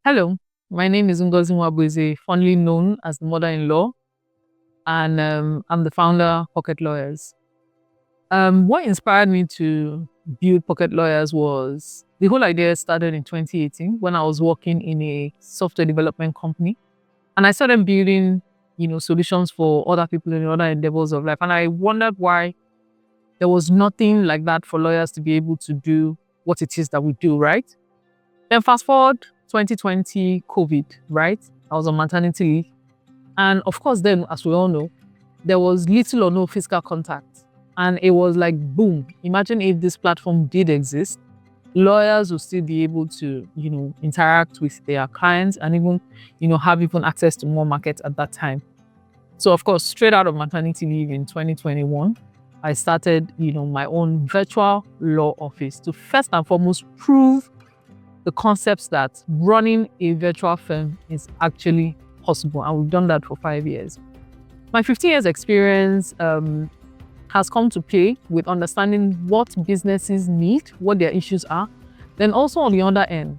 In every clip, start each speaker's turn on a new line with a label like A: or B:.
A: Hello, my name is Ngozi Nwabueze, fondly known as the mother-in-law, and I'm the founder of Pocket Lawyers. What inspired me to build Pocket Lawyers was the whole idea started in 2018 when I was working in a software development company, and I started building, solutions for other people in other endeavors of life, and I wondered why there was nothing like that for lawyers to be able to do what it is that we do, right? Then fast forward 2020 COVID, right? I was on maternity leave. And of course, then, as we all know, there was little or no physical contact. And it was like, boom, imagine if this platform did exist, lawyers would still be able to, interact with their clients and even, have even access to more markets at that time. So of course, straight out of maternity leave in 2021, I started, my own virtual law office to first and foremost prove the concepts that running a virtual firm is actually possible. And we've done that for 5 years. My 15 years experience has come to play with understanding what businesses need, what their issues are. Then also on the other end,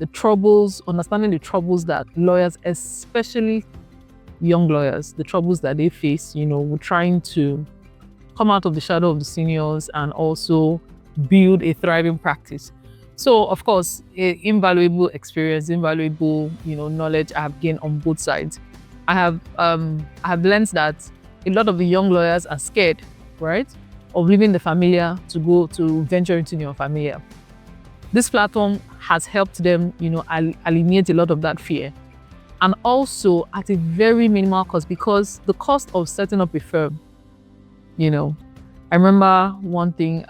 A: understanding the troubles that lawyers, especially young lawyers, the troubles that they face, we're trying to come out of the shadow of the seniors and also build a thriving practice. So, of course, invaluable experience, invaluable, knowledge I have gained on both sides. I have learned that a lot of the young lawyers are scared, right, of leaving the familiar to go to venture into the unfamiliar. This platform has helped them, alleviate a lot of that fear, and also at a very minimal cost, because the cost of setting up a firm, I remember one thing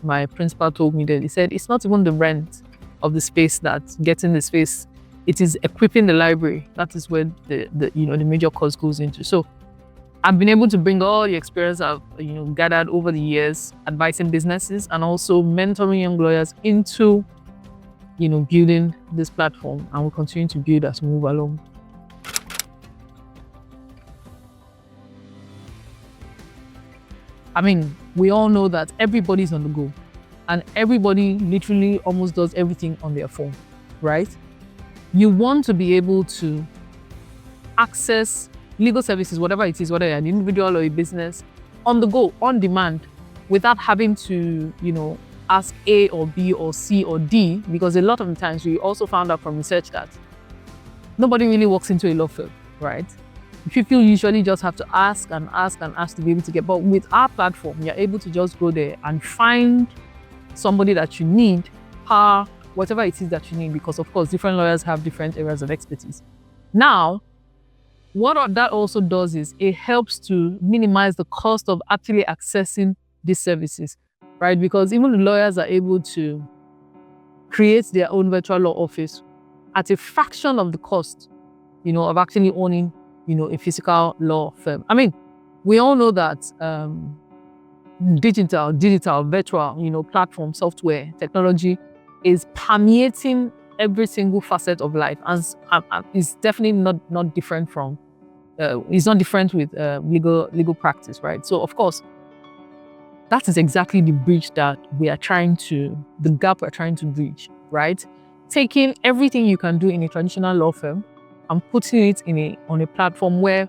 A: my principal told me that he said, it's not even the rent of the space that's getting the space, it is equipping the library. That is where the major cost goes into. So I've been able to bring all the experience I've gathered over the years, advising businesses and also mentoring young lawyers into building this platform, and we'll continue to build as we move along. I mean, we all know that everybody's on the go and everybody literally almost does everything on their phone, right? You want to be able to access legal services, whatever it is, whether you're an individual or a business, on the go, on demand, without having to, ask A or B or C or D, because a lot of the times we also found out from research that nobody really walks into a law firm, right? People usually just have to ask and ask and ask to be able to get. But with our platform, you're able to just go there and find somebody that you need, whatever it is that you need, because of course, different lawyers have different areas of expertise. Now, what that also does is it helps to minimize the cost of actually accessing these services, right? Because even the lawyers are able to create their own virtual law office at a fraction of the cost, of actually owning a physical law firm. I mean, we all know that digital, virtual, platform, software, technology is permeating every single facet of life, and it's definitely not different from. It's not different with legal practice, right? So, of course, that is exactly the gap we're trying to bridge, right? Taking everything you can do in a traditional law firm and putting it on a platform where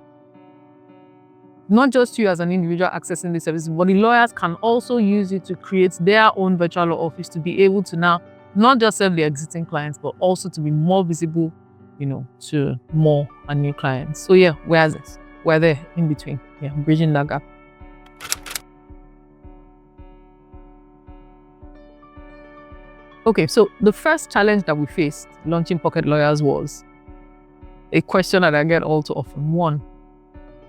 A: not just you as an individual accessing the services, but the lawyers can also use it to create their own virtual law office to be able to now not just serve the existing clients, but also to be more visible, to more and new clients. So yeah, we're there in between, bridging that gap. Okay, so the first challenge that we faced launching Pocket Lawyers was a question that I get all too often. One,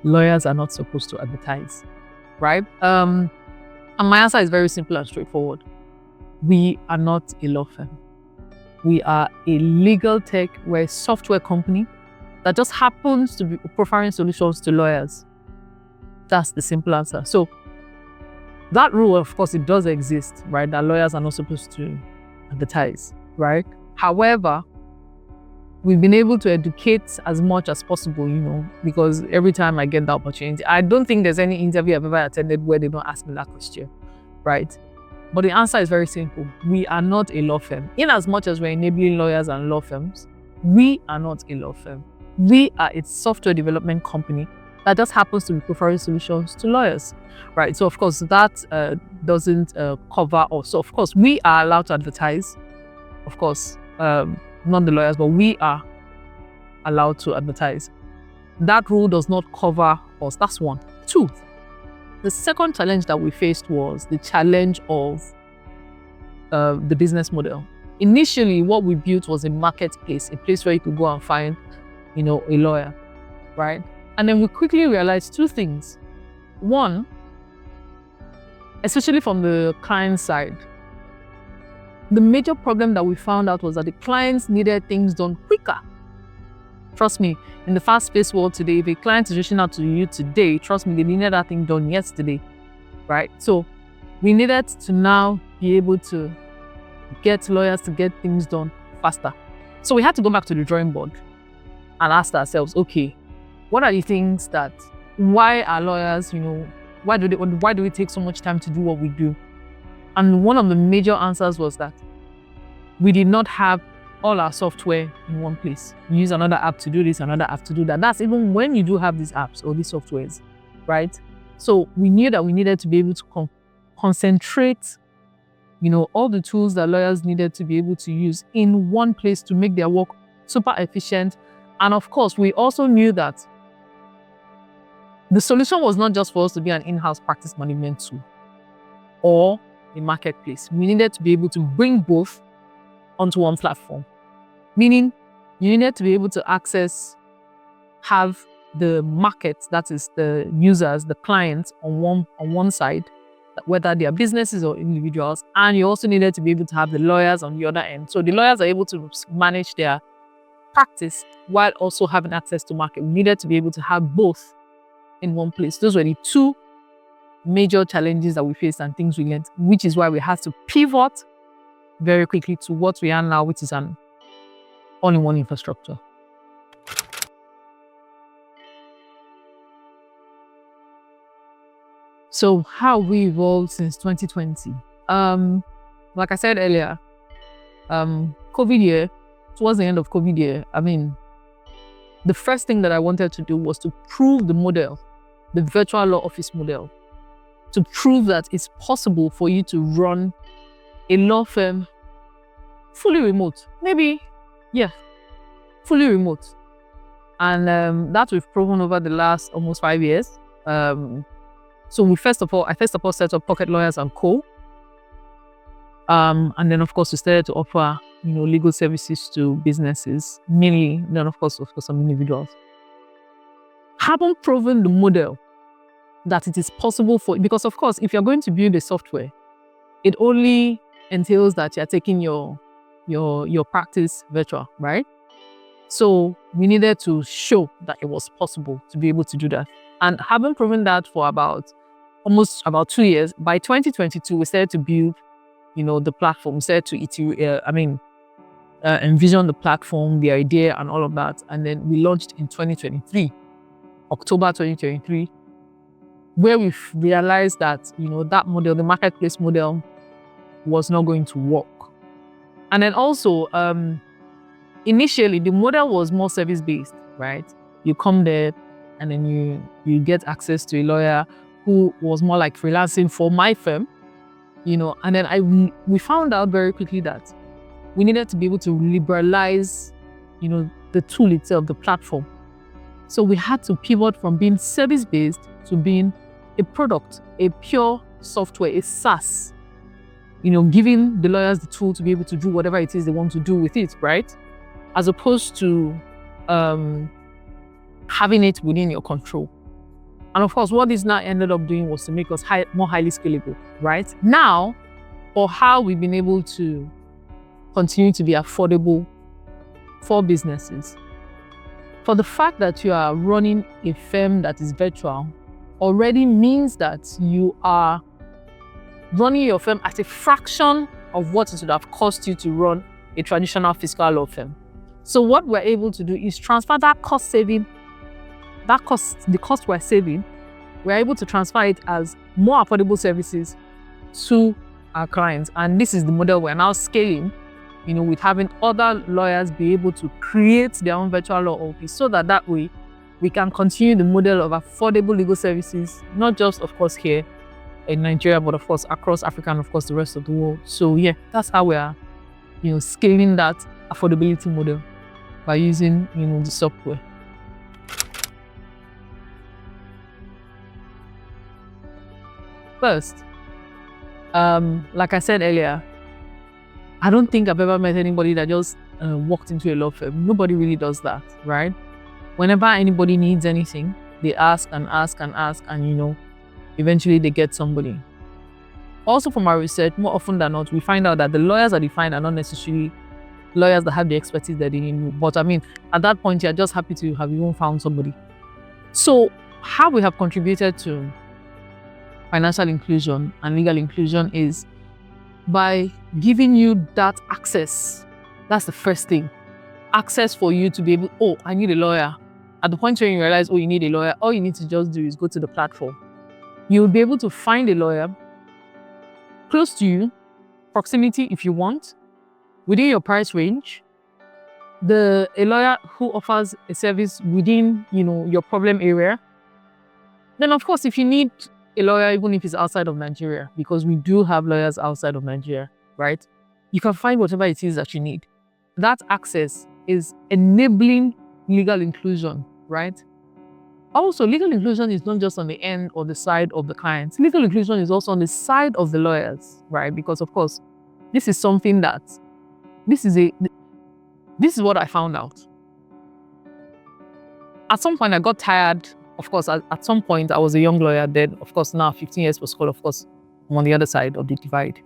A: lawyers are not supposed to advertise, right? And my answer is very simple and straightforward. We are not a law firm. We are a legal tech, we're a software company that just happens to be providing solutions to lawyers. That's the simple answer. So that rule, of course, it does exist, right? That lawyers are not supposed to advertise, right? However, we've been able to educate as much as possible, because every time I get the opportunity, I don't think there's any interview I've ever attended where they don't ask me that question, right? But the answer is very simple. We are not a law firm. In as much as we're enabling lawyers and law firms, We are not a law firm. We are a software development company that just happens to be providing solutions to lawyers, right? So of course that doesn't cover us. So of course we are allowed to advertise. Of course, not the lawyers, but we are allowed to advertise. That rule does not cover us. That's one. Two, the second challenge that we faced was the challenge of the business model. Initially, what we built was a marketplace, a place where you could go and find, a lawyer, right? And then we quickly realized two things. One, especially from the client side, the major problem that we found out was that the clients needed things done quicker. Trust me, in the fast-paced world today, if a client is reaching out to you today, trust me, they needed that thing done yesterday, right? So we needed to now be able to get lawyers to get things done faster. So we had to go back to the drawing board and ask ourselves, okay, what are the things that, why are lawyers, why do we take so much time to do what we do? And one of the major answers was that we did not have all our software in one place. You use another app to do this, another app to do that. That's even when you do have these apps or these softwares, right? So we knew that we needed to be able to concentrate, all the tools that lawyers needed to be able to use in one place to make their work super efficient. And of course, we also knew that the solution was not just for us to be an in-house practice management tool or a marketplace. We needed to be able to bring both onto one platform. Meaning, you needed to be able to have the market, that is the users, the clients on one side, whether they are businesses or individuals, and you also needed to be able to have the lawyers on the other end. So the lawyers are able to manage their practice while also having access to market. We needed to be able to have both in one place. Those were the two major challenges that we faced and things we learned, which is why we had to pivot very quickly to what we are now, which is an all-in-one infrastructure. So how we evolved since 2020? Like I said earlier, COVID year, towards the end of COVID year, the first thing that I wanted to do was to prove the model, the virtual law office model, to prove that it's possible for you to run a law firm fully remote. Fully remote. And that we've proven over the last almost 5 years. So I first of all set up Pocket Lawyers & Co. And then of course we started to offer, legal services to businesses, mainly, then of course some individuals. Having proven the model that it is possible because of course, if you're going to build a software, it only entails that you're taking your practice virtual, right? So we needed to show that it was possible to be able to do that. And having proven that for almost about 2 years, by 2022, we started to build, the platform. We started to envision the platform, the idea and all of that. And then we launched in 2023, October 2023, where we realized that, that model, the marketplace model, was not going to work. And then also, initially, the model was more service-based, right? You come there and then you get access to a lawyer who was more like freelancing for my firm, and then we found out very quickly that we needed to be able to liberalize, the tool itself, the platform. So we had to pivot from being service-based to being a product, a pure software, a SaaS, giving the lawyers the tool to be able to do whatever it is they want to do with it, right? As opposed to having it within your control. And of course, what this now ended up doing was to make us more highly scalable, right? Now, for how we've been able to continue to be affordable for businesses, for the fact that you are running a firm that is virtual already means that you are running your firm at a fraction of what it would have cost you to run a traditional physical law firm. So what we're able to do is transfer that cost saving, the cost we're saving, we're able to transfer it as more affordable services to our clients. And this is the model we're now scaling with having other lawyers be able to create their own virtual law office, so that way we can continue the model of affordable legal services, not just, of course, here in Nigeria, but of course across Africa and of course the rest of the world. So yeah, that's how we are, scaling that affordability model by using, the software. First, like I said earlier, I don't think I've ever met anybody that just walked into a law firm. Nobody really does that, right? Whenever anybody needs anything, they ask and ask and ask, and eventually they get somebody. Also, from our research, more often than not, we find out that the lawyers that they find are not necessarily lawyers that have the expertise that they need. But at that point, you're just happy to have even found somebody. So how we have contributed to financial inclusion and legal inclusion is by giving you that access. That's the first thing. Access for you to be able, I need a lawyer. At the point where you realize, you need a lawyer, all you need to just do is go to the platform. You'll be able to find a lawyer close to you, proximity if you want, within your price range, a lawyer who offers a service within, your problem area. Then, of course, if you need a lawyer, even if it's outside of Nigeria, because we do have lawyers outside of Nigeria, right? You can find whatever it is that you need. That access is enabling legal inclusion, right? Also, legal inclusion is not just on the end or the side of the clients. Legal inclusion is also on the side of the lawyers, right? Because, of course, this is something that, this is what I found out. At some point, I got tired. Of course, at some point, I was a young lawyer then. Of course, now 15 years post-school, of course, I'm on the other side of the divide.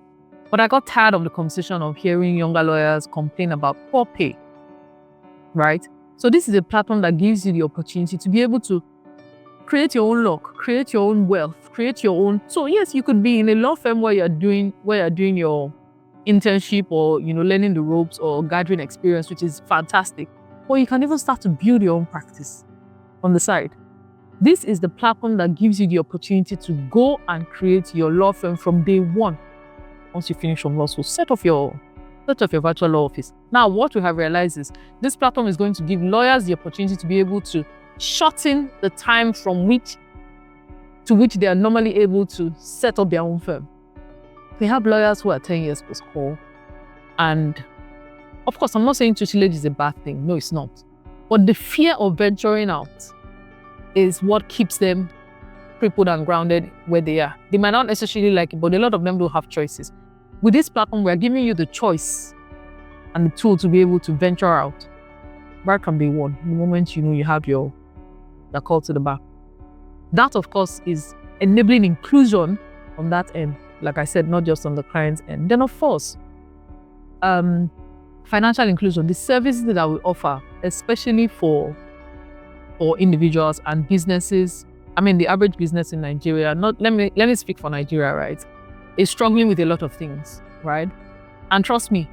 A: But I got tired of the conversation of hearing younger lawyers complain about poor pay, right? So this is a platform that gives you the opportunity to be able to create your own luck, create your own wealth, create your own. So yes, you could be in a law firm where you're doing your internship or learning the ropes or gathering experience, which is fantastic. Or you can even start to build your own practice on the side. This is the platform that gives you the opportunity to go and create your law firm from day one. Once you finish from law school, set off your virtual law office. Now, what we have realized is this platform is going to give lawyers the opportunity to be able to shorten the time to which they are normally able to set up their own firm. We have lawyers who are 10 years post-school, and of course, I'm not saying tutelage is a bad thing. No, it's not. But the fear of venturing out is what keeps them crippled and grounded where they are. They might not necessarily like it, but a lot of them don't have choices. With this platform, we're giving you the choice and the tool to be able to venture out. Bar can be won the moment you have the call to the bar. That, of course, is enabling inclusion on that end. Like I said, not just on the client's end. Then, of course, financial inclusion, the services that we offer, especially for individuals and businesses. The average business in Nigeria, let me speak for Nigeria, right, is struggling with a lot of things, right? And trust me,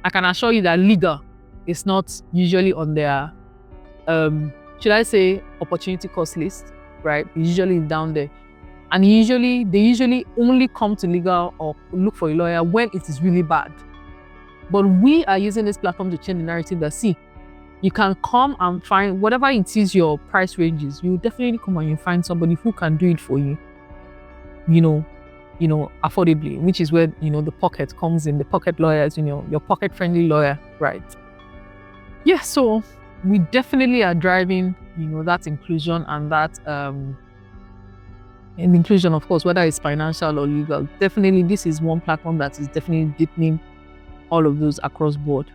A: I can assure you that legal is not usually on their, should I say, opportunity cost list, right? It's usually down there. And they usually only come to legal or look for a lawyer when it is really bad. But we are using this platform to change the narrative that, see, you can come and find whatever it is your price range is. You definitely come and you find somebody who can do it for you, affordably, which is where, the pocket comes in, the pocket lawyers, your pocket-friendly lawyer, right? Yeah, so we definitely are driving, that inclusion and that, and inclusion, of course, whether it's financial or legal. Definitely, this is one platform that is definitely deepening all of those across board.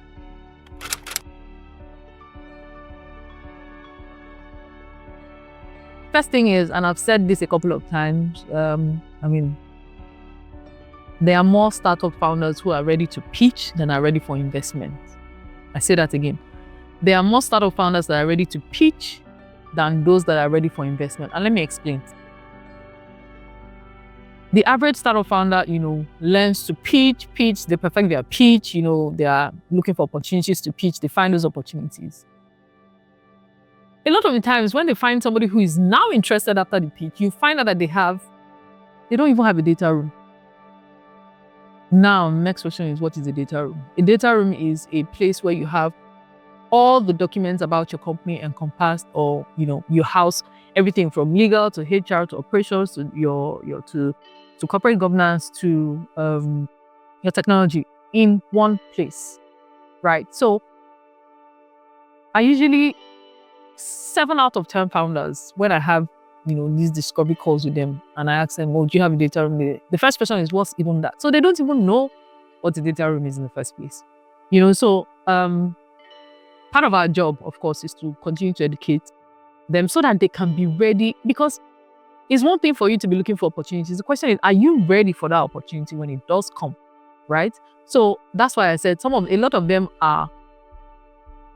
A: First thing is, and I've said this a couple of times, there are more startup founders who are ready to pitch than are ready for investment. I say that again. There are more startup founders that are ready to pitch than those that are ready for investment. And let me explain. The average startup founder, learns to pitch, they perfect their pitch, they are looking for opportunities to pitch, they find those opportunities. A lot of the times when they find somebody who is now interested after the pitch, you find out that they don't even have a data room. Now, next question is, what is a data room? A data room is a place where you have all the documents about your company encompassed, or you house everything from legal to HR to operations to your to corporate governance to your technology in one place, right? So I usually 7 out of 10 founders, when I have these discovery calls with them and I ask them, well, do you have a data room? The first question is, what's even that? So they don't even know what a data room is in the first place. So part of our job, of course, is to continue to educate them so that they can be ready, because it's one thing for you to be looking for opportunities. The question is, are you ready for that opportunity when it does come, right? So that's why I said a lot of them are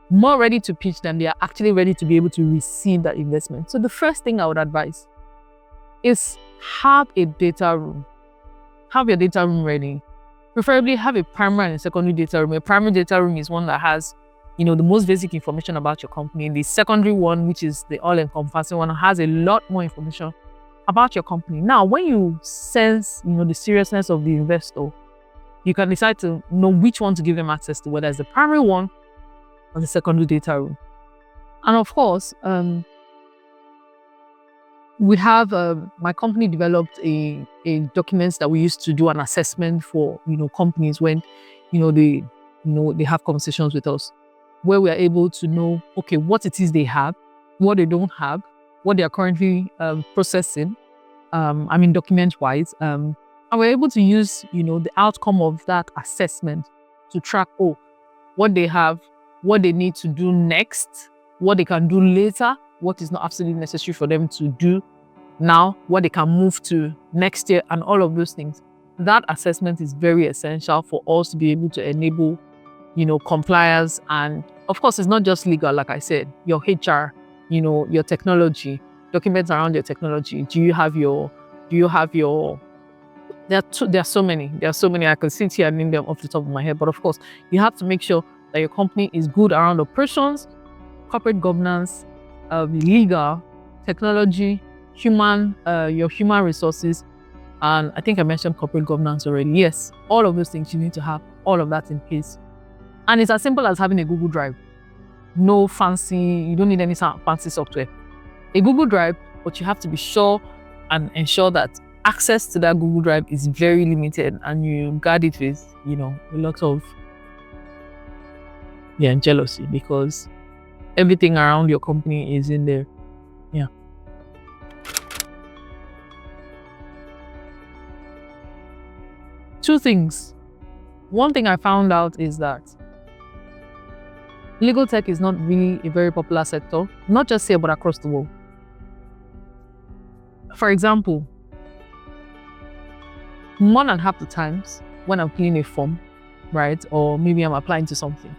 A: more ready to pitch than they are actually ready to be able to receive that investment. So the first thing I would advise is have a data room. Have your data room ready. Preferably have a primary and a secondary data room. A primary data room is one that has the most basic information about your company. And the secondary one, which is the all-encompassing one, has a lot more information about your company. Now, when you sense the seriousness of the investor, you can decide to know which one to give them access to, whether it's the primary one or the secondary data room. And of course, we have my company developed a documents that we used to do an assessment for companies when they have conversations with us, where we are able to know, okay, what it is they have, what they don't have, what they are currently processing, document wise, and we're able to use the outcome of that assessment to track what they have, what they need to do next, what they can do later, what is not absolutely necessary for them to do now, what they can move to next year, and all of those things. That assessment is very essential for us to be able to enable, compliance. And of course, it's not just legal, like I said, your HR, your technology, documents around your technology. There are so many. I can sit here and name them off the top of my head. But of course, you have to make sure that your company is good around operations, corporate governance, legal, technology, your human resources. And I think I mentioned corporate governance already. Yes, all of those things, you need to have all of that in place. And it's as simple as having a Google Drive. You don't need any fancy software. A Google Drive, but you have to be sure and ensure that access to that Google Drive is very limited, and you guard it with, a lot of jealousy, because everything around your company is in there. Yeah. Two things. One thing I found out is that legal tech is not really a very popular sector, not just here, but across the world. For example, more than half the times when I'm filling a form, right, or maybe I'm applying to something,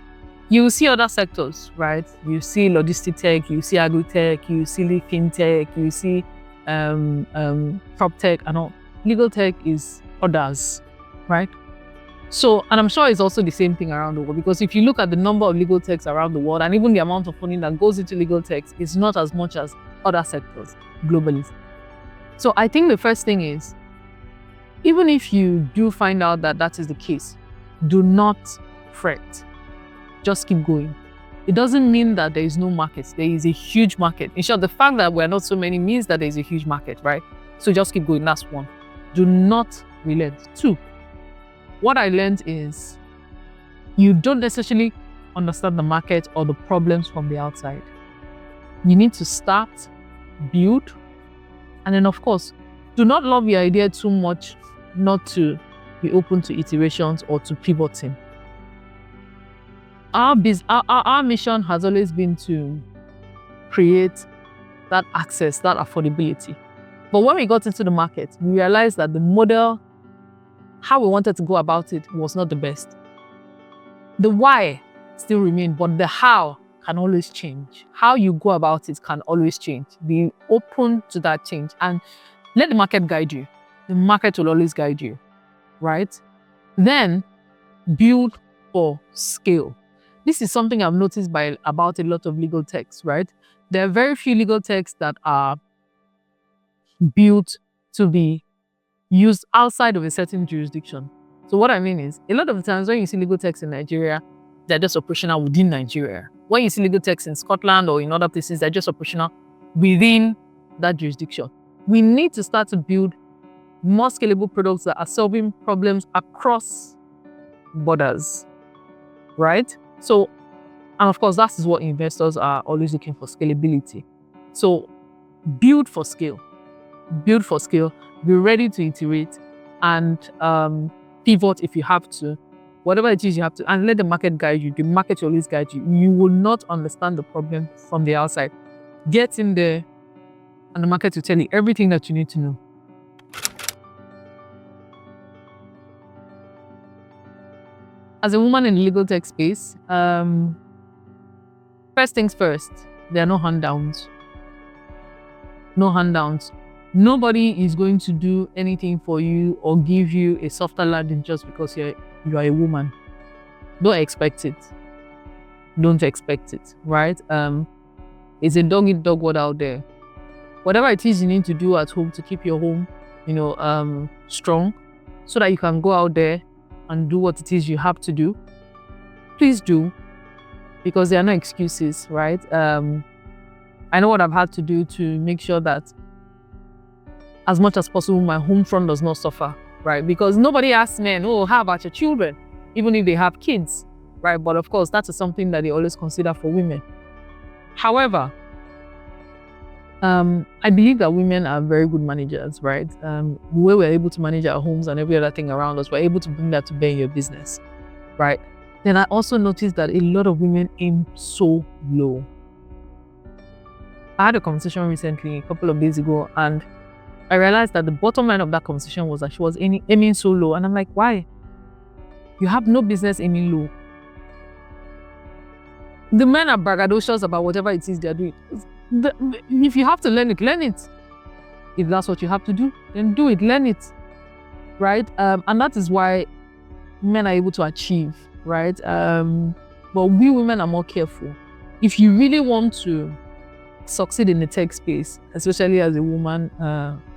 A: you see other sectors, right? You see logistic tech, you see agri-tech, you see fintech, you see prop tech, and all. Legal tech is others, right? So, and I'm sure it's also the same thing around the world, because if you look at the number of legal techs around the world, and even the amount of funding that goes into legal techs, it's not as much as other sectors globally. So I think the first thing is, even if you do find out that that is the case, do not fret. Just keep going. It doesn't mean that there is no market. There is a huge market. In short, the fact that we're not so many means that there is a huge market, right? So just keep going. That's one. Do not relent. Two, what I learned is you don't necessarily understand the market or the problems from the outside. You need to start, build, and then of course, do not love your idea too much not to be open to iterations or to pivoting. Our mission has always been to create that access, that affordability. But when we got into the market, we realized that the model, how we wanted to go about it, was not the best. The why still remained, but the how can always change. How you go about it can always change. Be open to that change and let the market guide you. The market will always guide you, right? Then build for scale. This is something I've noticed about a lot of legal techs, right? There are very few legal techs that are built to be used outside of a certain jurisdiction. So what I mean is, a lot of the times when you see legal techs in Nigeria, they're just operational within Nigeria. When you see legal techs in Scotland or in other places, they're just operational within that jurisdiction. We need to start to build more scalable products that are solving problems across borders, right? So, and of course, that is what investors are always looking for, scalability. So build for scale, be ready to iterate and pivot if you have to, whatever it is you have to, and let the market guide you. The market will always guide you. You will not understand the problem from the outside. Get in there and the market will tell you everything that you need to know. As a woman in the legal tech space, first things first, there are no handouts. No handouts. Nobody is going to do anything for you or give you a softer landing just because you are a woman. Don't expect it. Don't expect it, right? It's a dog-eat-dog world out there. Whatever it is you need to do at home to keep your home, strong, so that you can go out there and do what it is you have to do, please do, because there are no excuses, right? I know what I've had to do to make sure that as much as possible, my home front does not suffer, right? Because nobody asks men, oh, how about your children? Even if they have kids, right? But of course, that is something that they always consider for women. However, I believe that women are very good managers, right? Where we're able to manage our homes and every other thing around us, we're able to bring that to bear in your business, right? Then I also noticed that a lot of women aim so low. I had a conversation recently, a couple of days ago, and I realized that the bottom line of that conversation was that she was aiming so low. And I'm like, why? You have no business aiming low. The men are braggadocious about whatever it is they're doing. If you have to learn it, learn it. If that's what you have to do, then do it, learn it, right? And that is why men are able to achieve, right? But we women are more careful. If you really want to succeed in the tech space, especially as a woman,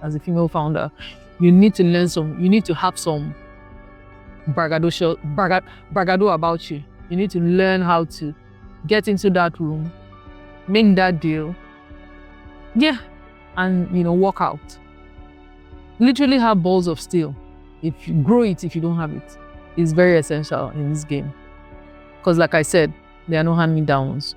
A: as a female founder, you need to have some bragado about you. You need to learn how to get into that room, make that deal, and work out. Literally have balls of steel. If you grow it, if you don't have it, it's very essential in this game. Because like I said, there are no hand-me-downs.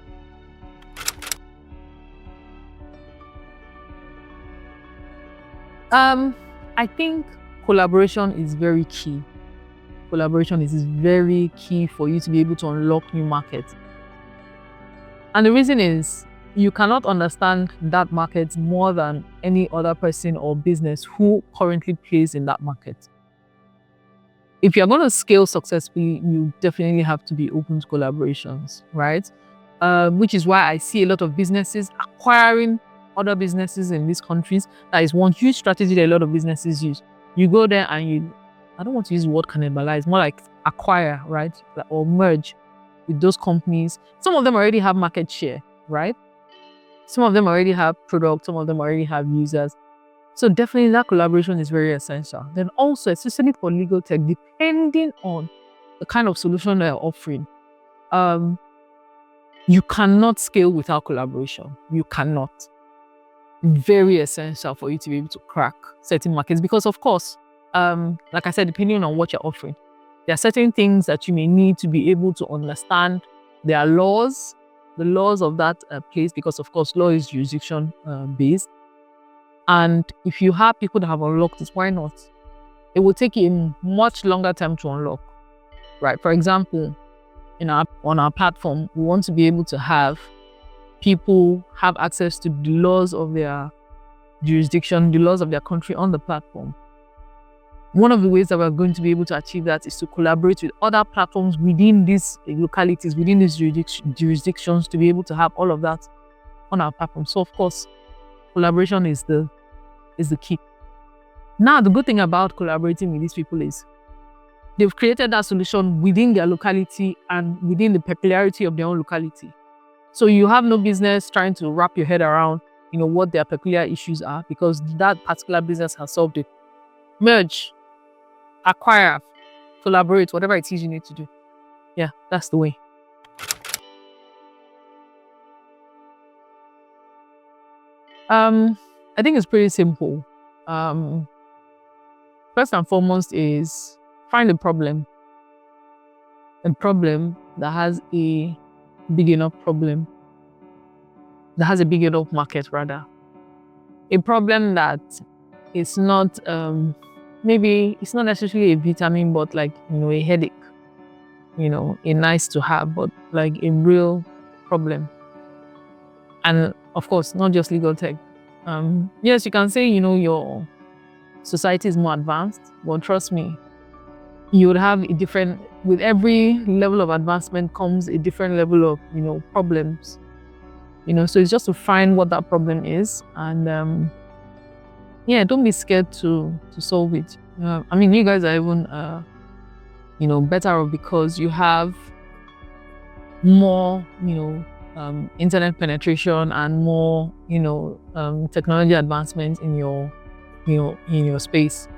A: I think collaboration is very key. Collaboration is very key for you to be able to unlock new markets. And the reason is, you cannot understand that market more than any other person or business who currently plays in that market. If you're going to scale successfully, you definitely have to be open to collaborations, right? Which is why I see a lot of businesses acquiring other businesses in these countries. That is one huge strategy that a lot of businesses use. You go there and I don't want to use the word cannibalize, more like acquire, right? Or merge with those companies. Some of them already have market share, right? Some of them already have products, some of them already have users. So definitely that collaboration is very essential. Then also, especially for legal tech, depending on the kind of solution they're offering, you cannot scale without collaboration. You cannot. Very essential for you to be able to crack certain markets, because of course, like I said, depending on what you're offering, there are certain things that you may need to be able to understand. There are laws, the laws of that place, because of course law is jurisdiction based. And if you have people that have unlocked it, why not? It will take you a much longer time to unlock, right? For example, on our platform, we want to be able to have people have access to the laws of their jurisdiction, the laws of their country on the platform. One of the ways that we're going to be able to achieve that is to collaborate with other platforms within these localities, within these jurisdictions, to be able to have all of that on our platform. So of course, collaboration is the key. Now, the good thing about collaborating with these people is they've created that solution within their locality and within the peculiarity of their own locality. So you have no business trying to wrap your head around, what their peculiar issues are, because that particular business has solved it. Merge, acquire, collaborate, whatever it is you need to do. Yeah, that's the way. I think it's pretty simple. First and foremost is find a problem that has a big enough market rather. A problem that is not, maybe it's not necessarily a vitamin, but like, a headache, a nice to have, but like a real problem. And of course, not just legal tech. Yes, you can say, your society is more advanced, but trust me, you would have with every level of advancement comes a different level of, problems. So it's just to find what that problem is and, don't be scared to solve it. You guys are even, better off because you have more, internet penetration and more, technology advancement in your space.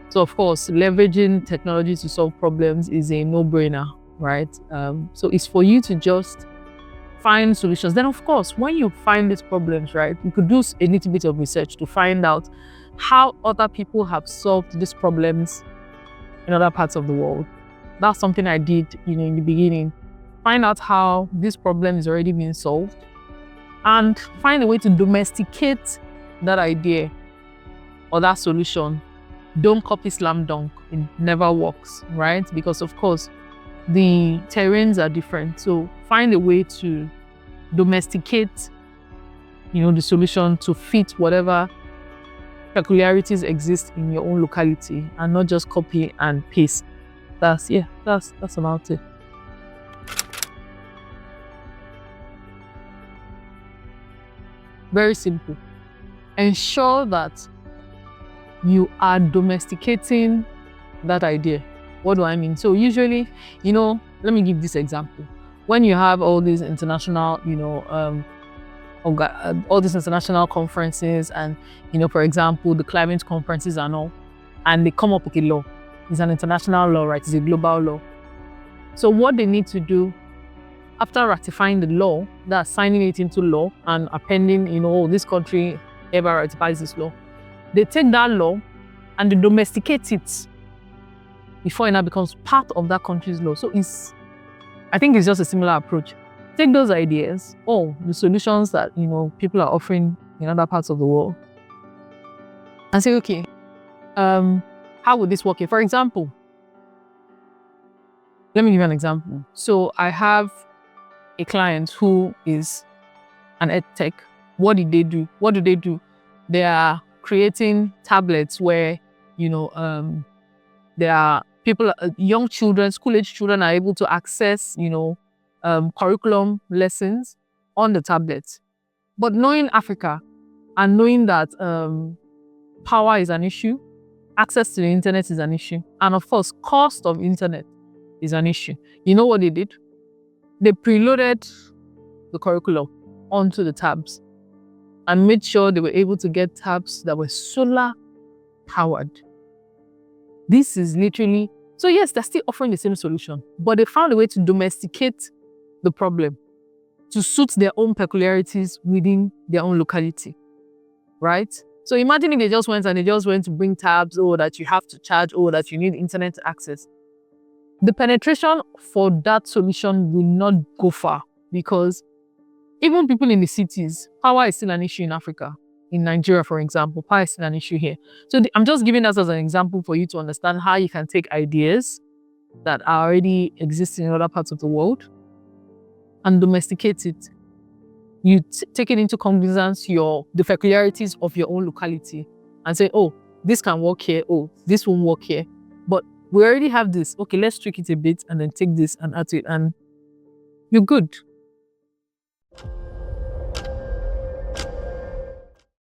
A: So of course, leveraging technology to solve problems is a no-brainer, right? So it's for you to just find solutions. Then of course, when you find these problems, right, you could do a little bit of research to find out how other people have solved these problems in other parts of the world. That's something I did, in the beginning. Find out how this problem is already being solved and find a way to domesticate that idea or that solution. Don't copy slam dunk. It never works, right? Because of course, the terrains are different. So find a way to domesticate, the solution to fit whatever peculiarities exist in your own locality and not just copy and paste. That's about it. Very simple. Ensure that you are domesticating that idea. What do I mean? So usually, let me give this example. When you have all these international, all these international conferences and, for example, the climate conferences and all, and they come up with a law. It's an international law, right? It's a global law. So what they need to do after ratifying the law, that's signing it into law and appending, this country ever ratifies this law, they take that law and they domesticate it before it now becomes part of that country's law. So I think it's just a similar approach. Take those ideas, the solutions that, people are offering in other parts of the world and say, okay, how would this work here? For example, let me give you an example. So I have a client who is an edtech. What do they do? They are creating tablets where, there are people, young children, school-age children are able to access, curriculum lessons on the tablets. But knowing Africa and knowing that power is an issue, access to the internet is an issue, and of course, cost of internet is an issue. You know what they did? They preloaded the curriculum onto the tabs and made sure they were able to get tabs that were solar powered. This is literally, so yes, they're still offering the same solution, but they found a way to domesticate the problem to suit their own peculiarities within their own locality, right? So imagine if they just went to bring tabs, that you have to charge, that you need internet access. The penetration for that solution will not go far because even people in the cities, power is still an issue in Africa. In Nigeria, for example, power is still an issue here. So I'm just giving that as an example for you to understand how you can take ideas that are already existing in other parts of the world and domesticate it. You take it into cognizance the peculiarities of your own locality and say, this can work here, this won't work here. But we already have this. Okay, let's tweak it a bit and then take this and add to it and you're good.